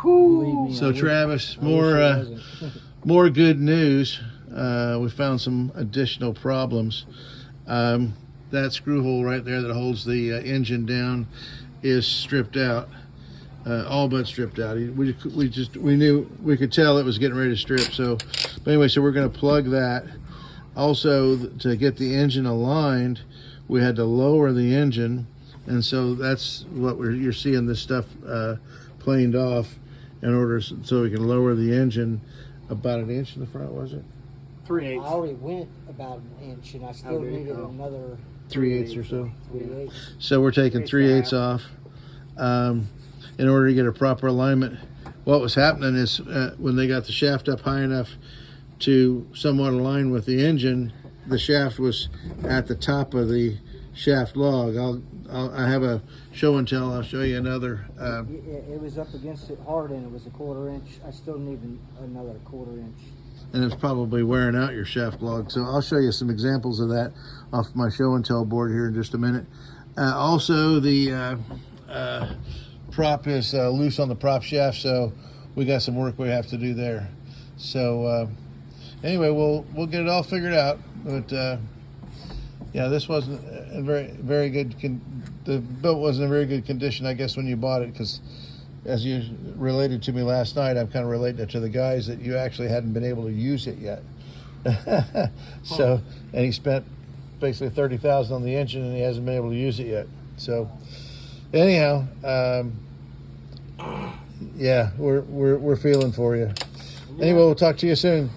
So Travis, more good news. We found some additional problems. That screw hole right there that holds the engine down is stripped out, all but stripped out. We knew, we could tell it was getting ready to strip. So, but anyway, so we're going to plug that. Also, to get the engine aligned, we had to lower the engine, and so that's what you're seeing this stuff planed off in order so we can lower the engine about an inch in the front, was it? 3/8. I already went about an inch, and I still needed another 3/8 or so. 3/8. So we're taking 3/8 off in order to get a proper alignment. What was happening is when they got the shaft up high enough to somewhat align with the engine, the shaft was at the top of the shaft log. I have a show and tell. I'll show you another. It was up against it hard, and it was a 1/4 inch. I still need another 1/4 inch. And it's probably wearing out your shaft log. So I'll show you some examples of that off my show and tell board here in just a minute. Also, the prop is loose on the prop shaft, so we got some work we have to do there. So anyway, we'll get it all figured out. But yeah, this wasn't a very good. The boat wasn't in very good condition, I guess, when you bought it, because as you related to me last night, I'm kind of relating it to the guys that you actually hadn't been able to use it yet. So, and he spent basically $30,000 on the engine, and he hasn't been able to use it yet. So, anyhow, yeah, we're feeling for you. Anyway, we'll talk to you soon.